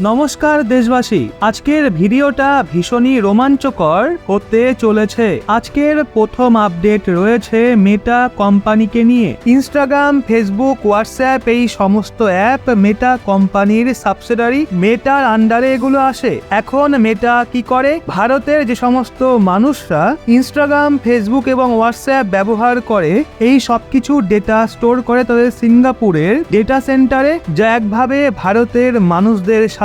নমস্কার দেশবাসী, আজকের ভিডিওটা ভীষণই রোমাঞ্চকর হতে চলেছে। আজকের প্রথম আপডেট রয়েছে মেটা কোম্পানিকে নিয়ে। ইনস্টাগ্রাম, ফেসবুক, হোয়াটসঅ্যাপ এই সমস্ত অ্যাপ মেটা কোম্পানির সাবসিডারি, মেটার আন্ডারে এগুলো আসে। এখন মেটা কি করে? ভারতের যে সমস্ত মানুষরা ইনস্টাগ্রাম, ফেসবুক এবং হোয়াটসঅ্যাপ ব্যবহার করে এই সবকিছু ডেটা স্টোর করে তাদের সিঙ্গাপুরের ডেটা সেন্টারে, যা একভাবে ভারতের মানুষদের সাথে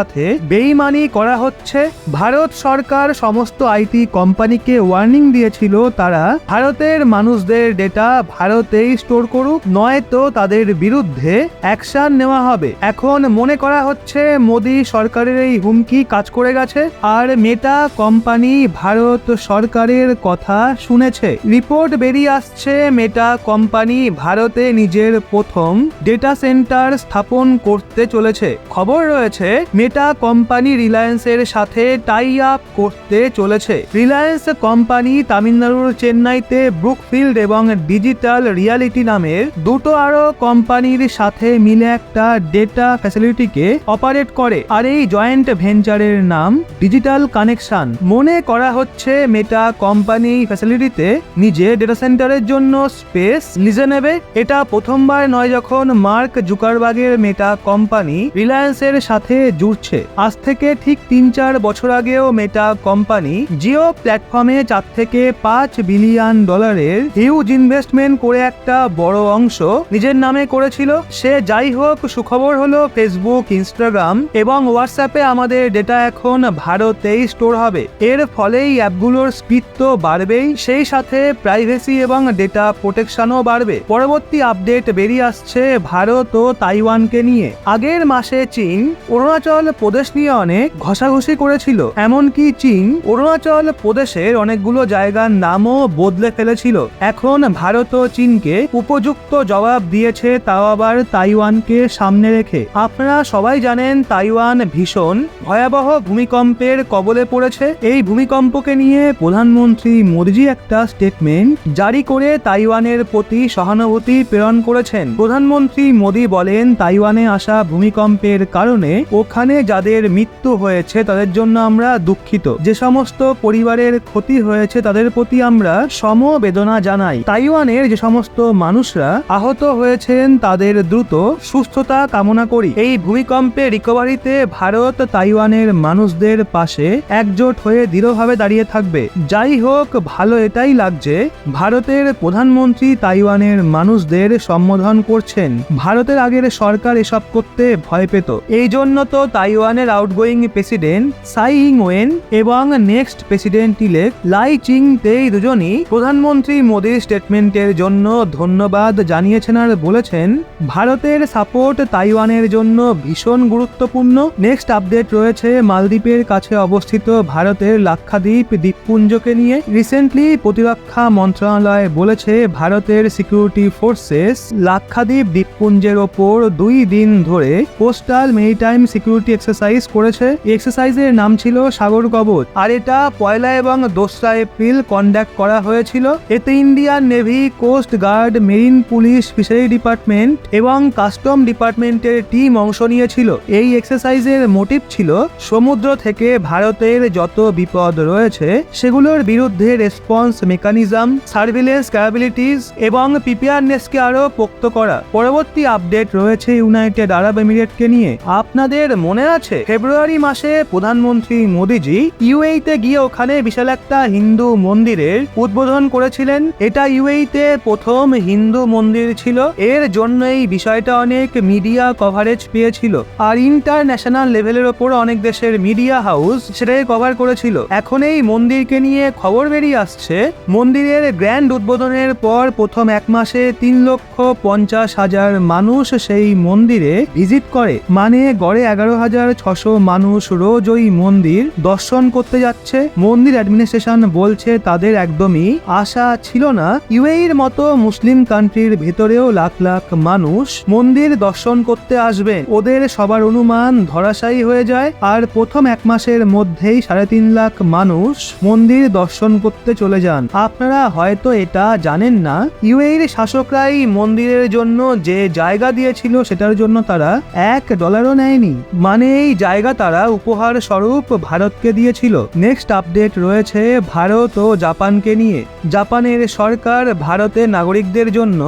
বেইমানি করা হচ্ছে। ভারত সরকার সমস্ত আইটি কোম্পানিকে ওয়ার্নিং দিয়েছিল তারা ভারতের মানুষদের ডেটা ভারতেই স্টোর করুক, নয়তো তাদের বিরুদ্ধে অ্যাকশন নেওয়া হবে। এখন মনে করা হচ্ছে মোদি সরকারের এই হুমকি কাজ করে গেছে আর মেটা কোম্পানি ভারত সরকারের কথা শুনেছে। রিপোর্ট বেরিয়ে আসছে মেটা কোম্পানি ভারতে নিজের প্রথম ডেটা সেন্টার স্থাপন করতে চলেছে। খবর রয়েছে মেটা কোম্পানি রিলায়েন্সের সাথে টাই আপ করতে চলেছে। রিলায়েন্স কোম্পানি তামিলনাড়ুর চেন্নাইতে ব্রুকফিল্ড এবং ডিজিটাল রিয়ালিটি নামের দুটো আরো কোম্পানির সাথে মিলে একটা ডেটা ফ্যাসিলিটিকে অপারেট করে, আর এই জয়েন্ট ভেঞ্চারের নাম ডিজিটাল কানেকশন। মনে করা হচ্ছে মেটা কোম্পানি ফ্যাসিলিটিতে নিজে ডেটা সেন্টারের জন্য স্পেস লিজে নেবে। এটা প্রথমবার নয় যখন মার্ক জুকারবার্গের মেটা কোম্পানি রিলায়েন্সের সাথে জুড়ছে। আজ থেকে ঠিক ৩-৪ বছর আগেও মেটা কোম্পানি জিও প্ল্যাটফর্মে 4 থেকে 5 বিলিয়ন ডলারের হিউজ ইনভেস্টমেন্ট করে একটা বড় অংশ নিজের নামে করেছিল। সে যাই হোক, সুখবর হলো ফেসবুক, ইনস্টাগ্রাম এবং হোয়াটসঅ্যাপে আমাদের ডেটা এখন ভারতেই স্টোর হবে। এর ফলেই অ্যাপগুলোর স্পিড তো বাড়বেই, সেই সাথে প্রাইভেসি এবং ডেটা প্রোটেকশনও বাড়বে। পরবর্তী আপডেট বেরিয়ে আসছে ভারত ও তাইওয়ানকে নিয়ে। আগের মাসে চীন অরুণাচল প্রদেশ নিয়ে অনেক ঘষাঘষি করেছিল, এমনকি চীন অরুণাচল প্রদেশের অনেকগুলো জায়গার নামও বদলে ফেলেছিল। এখন ভারত ও চীনকে উপযুক্ত জবাব দিয়েছে, তাও আবার তাইওয়ানকে সামনে রেখে। আপনারা সবাই জানেন তাইওয়ান ভীষণ ভয়াবহ ভূমিকম্পের কবলে পড়েছে। এই ভূমিকম্পকে নিয়ে প্রধানমন্ত্রী মোদিজি একটা স্টেটমেন্ট জারি করে তাইওয়ানের প্রতি সহানুভূতি প্রেরণ করেছেন। প্রধানমন্ত্রী মোদি বলেন, তাইওয়ানে আসা ভূমিকম্পের কারণে ওখানে যাদের মৃত্যু হয়েছে তাদের জন্য আমরা দুঃখিত। যে সমস্ত পরিবারের ক্ষতি হয়েছে তাদের প্রতি আমরা সমবেদনা জানাই। তাইওয়ানের যে সমস্ত মানুষরা আহত হয়েছেন তাদের দ্রুত সুস্থতা কামনা করি। এই ভূমিকম্পে রিকভারিতে ভারত তাইওয়ানের মানুষদের পাশে একজোট হয়ে দৃঢ়ভাবে দাঁড়িয়ে থাকবে। যাই হোক, ভালো এটাই লাগছে ভারতের প্রধানমন্ত্রী তাইওয়ানের মানুষদের সম্বোধন করছেন। ভারতের আগের সরকার এসব করতে ভয় পেত, এই জন্য তো তাইওয়ানের আউটগোয়িং প্রেসিডেন্ট সাই ইং-ওয়েন এবং নেক্সট প্রেসিডেন্ট ইলেক্ট লাই চিং-তে দুজনই প্রধানমন্ত্রী মোদির স্টেটমেন্টের জন্য ধন্যবাদ জানিয়েছেন আর বলেছেন ভারতের সাপোর্ট তাইওয়ানের জন্য ভীষণ গুরুত্বপূর্ণ। নেক্সট আপডেট রয়েছে মালদ্বীপের কাছে অবস্থিত ভারতের লাক্ষাদ্বীপ দ্বীপপুঞ্জকে নিয়ে। রিসেন্টলি প্রতিরক্ষা মন্ত্রণালয় বলেছে ভারতের সিকিউরিটি ফোর্সেস লাক্ষাদ্বীপ দ্বীপপুঞ্জের ওপর 2 দিন ধরে কোস্টাল মেরিটাইম সিকিউরিটি এক্সারসাইজ করেছে। এক্সারসাইজের নাম ছিল সাগর কবচ, আর এটা 1 এবং 2 এপ্রিল কন্ডাক্ট করা হয়েছিল। এতে Indian navy, coast guard, marine police, fishery department এবং কাস্টম ডিপার্টমেন্টের টিম অংশ নিয়েছিল। এই এক্সারসাইজের মোটিভ ছিল সমুদ্র থেকে ভারতের যত বিপদ রয়েছে সেগুলোর বিরুদ্ধে রেসপন্স মেকানিজম, সার্ভিলেন্স ক্যাপাবিলিটিস এবং প্রিপেয়ারনেসকে আরো পোক্ত করা। পরবর্তী আপডেট রয়েছে ইউনাইটেড আরব এমিরেটকে নিয়ে। আপনাদের মনে আছে ফেব্রুয়ারি মাসে প্রধানমন্ত্রী মোদিজি ইউএইতে গিয়ে ওখানে বিশাল একটা হিন্দু মন্দিরের উদ্বোধন করেছিলেন। এটা ইউএইতে প্রথম হিন্দু মন্দির ছিল, এর জন্য এই বিষয়টা অনেক মিডিয়া কভারেজ পেয়েছিল আর ইন্টারন্যাশনাল লেভেলের ওপর অনেক দেশের মিডিয়া হাউস সেটাকে কভার করেছিল। এখন এই মন্দিরকে নিয়ে খবর বেরিয়ে আসছে মন্দিরের গ্র্যান্ড উদ্বোধনের পর প্রথম 1 মাসে 3,50,000 মানুষ সেই মন্দিরে ভিজিট করে, মানে গড়ে 11,600 মানুষ রোজ ওই মন্দির দর্শন করতে যাচ্ছে। মন্দির অ্যাডমিনিস্ট্রেশন বলছে তাদের একদমই আশা ছিল না ইউএইর মতো মুসলিম কান্ট্রির ভেতরেও লাখ লাখ মানুষ মন্দির দর্শন করতে আসবেন। ওদের সবার অনুমান ধরাশায়ী হয়ে যায় আর প্রথম 1 মাসের মধ্যেই 3.5 লাখ মানুষ মন্দির দর্শন করতে চলে যান। আপনারা হয়তো এটা জানেন না, ইউএইর শাসকরাই মন্দিরের জন্য যে জায়গা দিয়েছিল সেটার জন্য তারা $1 নেয়নি। মানে মানে এই জায়গা তারা উপহার স্বরূপ ভারতকে দিয়েছিল। নেক্সট আপডেট রয়েছে ভারত ও জাপানকে নিয়ে। জাপানের সরকার ভারতের নাগরিকদের জন্য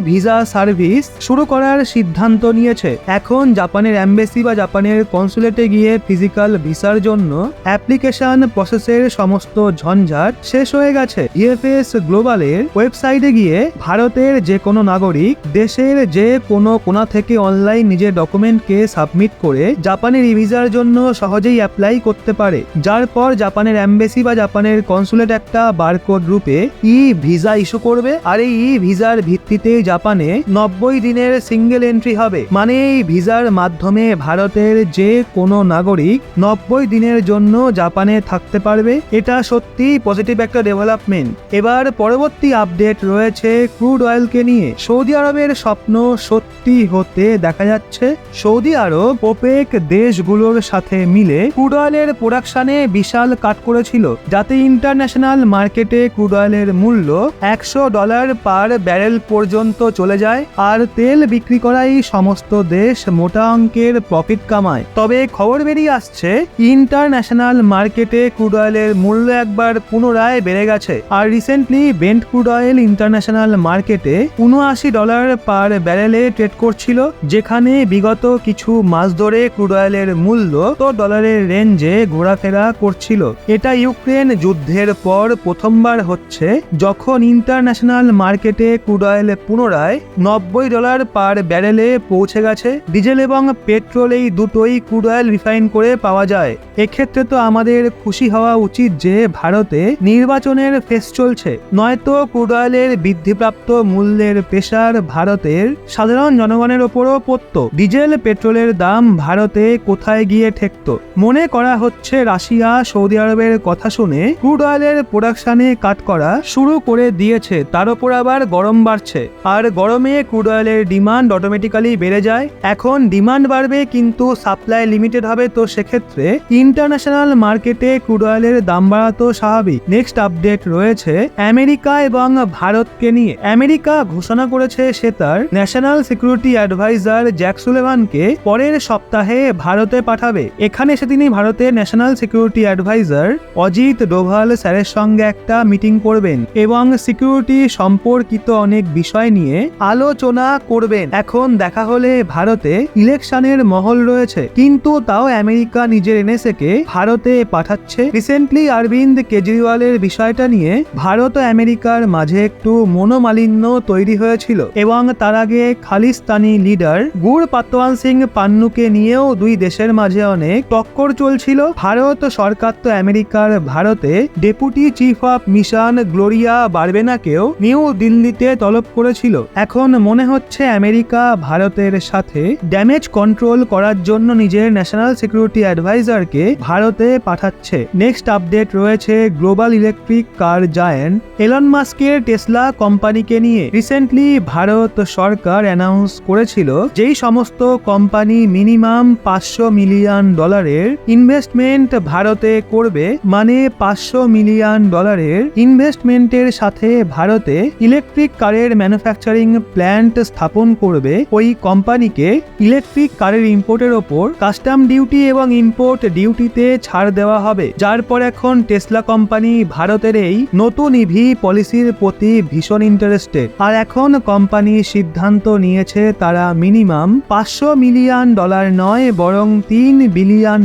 ভিসা সার্ভিস শুরু করার সিদ্ধান্ত নিয়েছে। এখন জাপানের এমবেসি বা জাপানের কনসুলেটে গিয়ে ফিজিক্যাল ভিসার জন্য অ্যাপ্লিকেশন প্রসেসের সমস্ত ঝঞ্ঝাট শেষ হয়ে গেছে। ইএফএস গ্লোবালের ওয়েবসাইটে গিয়ে ভারতের যে কোনো নাগরিক দেশের যে কোনো কোণা থেকে অনলাইন নিজের ডকুমেন্টকে সাবমিট করে জাপানের ভিসার জন্য সহজেই অ্যাপ্লাই করতে পারে, যার পর জাপানের এমবেসি বা জাপানের কনসুলেট একটা বারকোড রূপে ভিসা ইস্যু করবে। আর এই ভিসার ভিত্তিতে জাপানে 90 দিনের সিঙ্গেল এন্ট্রি হবে। মানে এই ভিসার মাধ্যমে ভারতের যে কোনো নাগরিক 90 দিনের জন্য জাপানে থাকতে পারবে। এটা সত্যি পজিটিভ একটা ডেভেলপমেন্ট। এবার পরবর্তী আপডেট রয়েছে ক্রুড অয়েলকে নিয়ে। সৌদি আরবের স্বপ্ন সত্যি হতে দেখা যাচ্ছে। সৌদি আরব ওপেক দেশগুলোর সাথে মিলে ক্রুড অয়েলের প্রোডাকশনে বিশাল কাট করেছিল, যাতে ইন্টারন্যাশনাল মার্কেটে ক্রুড অয়েলের মূল্য $100 পার ব্যারেল পর্যন্ত চলে যায়। আর তেল বিক্রি করাই সমস্ত দেশ মোটা অঙ্কের প্রফিট কামায়। তবে খবর বেরিয়ে আসছে ইন্টারন্যাশনাল মার্কেটে ক্রুড অয়েলের মূল্য একবার পুনরায় বেড়ে গেছে। আর recently Brent crude oil international মার্কেটে $79 পার ব্যারেলে ট্রেড করছিল, যেখানে বিগত কিছু মাস ধরে ক্রুড অয়েলের মূল্য ডলারের রেঞ্জে ঘোরাফেরা করছিল। এটা ইউক্রেন যুদ্ধের পর প্রথমবার হচ্ছে যখন ইন্টারন্যাশনাল মার্কেটে ক্রুড অয়েল পুনরায় $90 পার ব্যারেলে পৌঁছে গেছে। ডিজেল এবং পেট্রোল এই দুটোই ক্রুড অয়েল রিফাইন করে পাওয়া যায়। এক্ষেত্রে তো আমাদের খুশি হওয়া উচিত যে ভারতে নির্বাচনের ফেস চলছে, নয়তো ক্রুড অয়েলের বৃদ্ধিপ্রাপ্ত মূল্যের প্রেসার ভারতের সাধারণ জনগণের ওপরও পড়ত। ডিজেল পেট্রোলের দাম ভারতে কোথায় গিয়ে ঠেকত? মনে করা হচ্ছে রাশিয়া সৌদি আরবের কথা শুনে ক্রুড অয়েলের প্রোডাকশনে কাট করা শুরু করে দিয়েছে। তার উপর আবার গরম বাড়ছে, আর গরমে ক্রুড অয়েলের ডিমান্ড অটোমেটিক্যালি বেড়ে যায়। এখন ডিমান্ড বাড়বে কিন্তু সাপ্লাই লিমিটেড হবে, তো সেক্ষেত্রে ইন্টারন্যাশনাল মার্কেটে ক্রুড অয়েলের দাম বাড়া তো স্বাভাবিক। নেক্সট আপডেট রয়েছে আমেরিকা এবং ভারতকে নিয়ে। আমেরিকা ঘোষণা করেছে সে তার ন্যাশনাল সিকিউরিটি অ্যাডভাইজার জ্যাক সুলেভানকে পরের সপ্তাহে ভারতে পাঠাবে। এখানে এসে তিনি ভারতের national security adviser Ajit Doval স্যারের সঙ্গে একটা মিটিং করবেন এবং সিকিউরিটি সম্পর্কিত অনেক বিষয় নিয়ে আলোচনা করবেন। এখন দেখা হলে ভারতে ইলেকশনের মহল রয়েছে, কিন্তু তাও আমেরিকা নিজের এনএসএ কে ভারতে পাঠাচ্ছে। রিসেন্টলি অরবিন্দ কেজরিওয়ালের বিষয়টা নিয়ে ভারত ও আমেরিকার মাঝে একটু মনোমালিন্য তৈরি হয়েছিল এবং তার আগে খালিস্তানি লিডার গুর পাতওয়ান সিং পান্নুকে নিয়েও দুই দেশের মাঝে অনেক টক্কর চলছিল। ভারত সরকার তো আমেরিকার ভারতে deputy chief of mission Gloria বারবেনাকেও নিউ দিল্লিতে তলব করেছিল। এখন মনে হচ্ছে আমেরিকা ভারতের সাথে ড্যামেজ কন্ট্রোল করার জন্য নিজের ন্যাশনাল সিকিউরিটি অ্যাডভাইজারকে ভারতে পাঠাচ্ছে। নেক্সট আপডেট রয়েছে গ্লোবাল ইলেকট্রিক কার জায়ান্ট এলন মাস্কের টেসলা কোম্পানিকে নিয়ে। রিসেন্টলি ভারত সরকার অ্যানাউন্স করেছিল যেই সমস্ত কোম্পানি মিনিমাম $500 মিলিয়ন ইনভেস্টমেন্ট ভারতে করবে, মানে $500 মিলিয়ন ইনভেস্টমেন্টের সাথে ভারতে ইলেকট্রিক কারের ম্যানুফ্যাকচারিং প্ল্যান্ট স্থাপন করবে। ওই কোম্পানিকে ইলেকট্রিক কারের ইম্পোর্টের ওপর কাস্টম ডিউটি এবং ইম্পোর্ট ডিউটিতে ছাড় দেওয়া হবে, যার পর এখন টেসলা কোম্পানি ভারতের এই নতুন ইভি পলিসির প্রতি ভীষণ ইন্টারেস্টেড। আর এখন কোম্পানি সিদ্ধান্ত নিয়েছে তারা মিনিমাম $500 মিলিয়ন নয় বরং $3 বিলিয়ন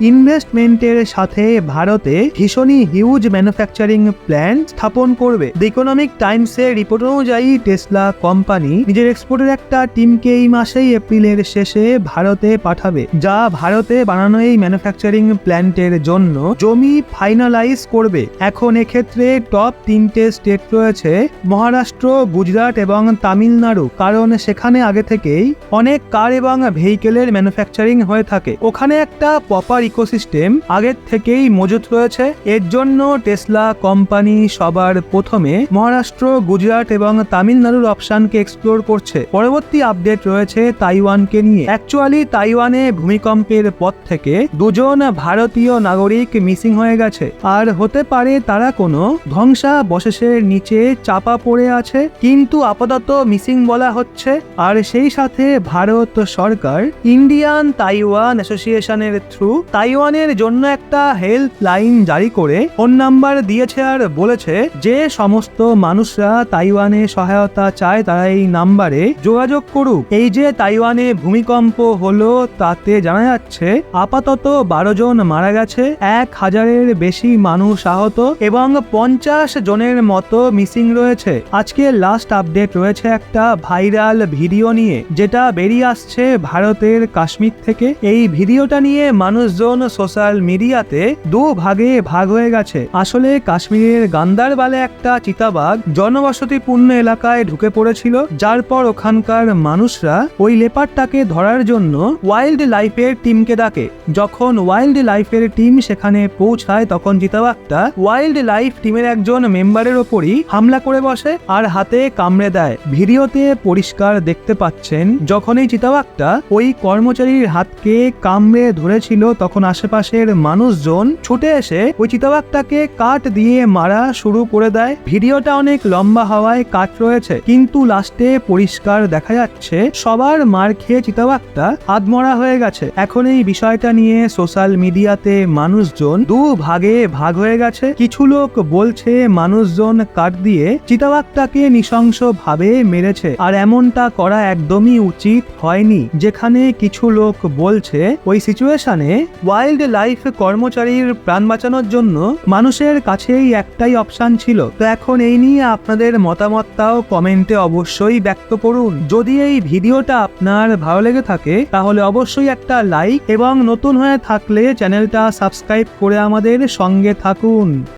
ইনভেস্টমেন্টের সাথে ভারতে ভীষণই হিউজ ম্যানুফ্যাকচারিং প্ল্যান্ট স্থাপন করবে। দ্য ইকোনমিক টাইমসের রিপোর্ট অনুযায়ী টেসলা কোম্পানি নিজের এক্সপোর্টের একটা টিমকে এই মাসেই এপ্রিলের শেষে ভারতে পাঠাবে, যা ভারতে বানানো এই ম্যানুফ্যাকচারিং প্ল্যান্টের জন্য জমি ফাইনালাইজ করবে। এখন এক্ষেত্রে টপ 3টে স্টেট রয়েছে মহারাষ্ট্র, গুজরাট এবং তামিলনাড়ু, কারণ সেখানে আগে থেকেই অনেক কার এবং ভেহিকেলের ম্যানুফ্যাকচারিং হয়ে থাকে। ওখানে একটা প্রপার ইকোসিস্টেম আগের থেকেই মজুত রয়েছে। এর জন্য টেসলা কোম্পানি সবার প্রথমে মহারাষ্ট্র, গুজরাট এবং তামিলনাড়ুর অপশনকে এক্সপ্লোর করছে। পরবর্তী আপডেট রয়েছে তাইওয়ানকে নিয়ে। অ্যাকচুয়ালি তাইওয়ানে ভূমিকম্পের পর থেকে 2জন ভারতীয় নাগরিক মিসিং হয়ে গেছে, আর হতে পারে তারা কোনো ধ্বংসাবশেষের নিচে চাপা পড়ে আছে, কিন্তু আপাতত মিসিং বলা হচ্ছে। আর সেই সাথে ভারত সরকার ইন্ডিয়ান জাপান তাইওয়ান অ্যাসোসিয়েশনের থ্রু তাইওয়ানের জন্য একটা হেল্পলাইন জারি করে ফোন নাম্বার দিয়েছে আর বলেছে যে সমস্ত মানুষরা তাইওয়ানে সহায়তা চায় তারা এই নাম্বারে যোগাযোগ করুক। এই যে তাইওয়ানে ভূমিকম্প হলো তাতে জানা যাচ্ছে আপাতত 12 জন মারা গেছে, 1000-এর বেশি মানুষ আহত এবং 50 জনের মতো মিসিং রয়েছে। আজকে লাস্ট আপডেট রয়েছে একটা ভাইরাল ভিডিও নিয়ে, যেটা বেরিয়ে আসছে ভারতের কাশ্মীর থেকে। এই ভিডিওটা নিয়ে মানুষজন সোশ্যাল মিডিয়াতে দু ভাগে ভাগ হয়ে গেছে। আসলে কাশ্মীরের গান্দারবালে একটা চিতাবাঘ জনবসতিপূর্ণ এলাকায় ঢুকে পড়েছিল, যার পর ওখানকার মানুষরা ওই লেপারটাকে ধরার জন্য ওয়াইল্ড লাইফের টিমকে ডাকে। যখন ওয়াইল্ড লাইফের টিম সেখানে পৌঁছায় তখন চিতাবাঘটা ওয়াইল্ড লাইফ টিমের একজন মেম্বারের ওপরই হামলা করে বসে আর হাতে কামড়ে দেয়। ভিডিওতে পরিষ্কার দেখতে পাচ্ছেন যখন এই চিতাবাঘটা ওই কর্মচারীর হাতকে কামড়ে ধরেছিল তখন আশেপাশের মানুষজন ছুটে এসে ওই চিতাবাঘটাকে কাঠ দিয়ে মারা শুরু করে দেয়। ভিডিওটা অনেক লম্বা হওয়ায় কাট রয়েছে, কিন্তু লাস্টে পরিষ্কার দেখা যাচ্ছে সবার মার খেয়ে চিতাবাঘটা আধমরা হয়ে গেছে। এখন এই বিষয়টা নিয়ে সোশ্যাল মিডিয়াতে মানুষজন দু ভাগে ভাগ হয়ে গেছে। কিছু লোক বলছে মানুষজন কাঠ দিয়ে চিতাবাঘটাকে নৃশংসভাবে মেরেছে আর এমনটা করা একদমই উচিত হয়নি। যেখানে কিছু লোক বলছে ওই সিচুয়েশনে ওয়াইল্ড লাইফ কর্মচারীর প্রাণ বাঁচানোর জন্য মানুষের কাছেই একটাই অপশন ছিল। তো এখন এই নিয়ে আপনাদের মতামতটাও কমেন্টে অবশ্যই ব্যক্ত করুন। যদি এই ভিডিওটা আপনার ভালো লেগে থাকে তাহলে অবশ্যই একটা লাইক এবং নতুন হয়ে থাকলে চ্যানেলটা সাবস্ক্রাইব করে আমাদের সঙ্গে থাকুন।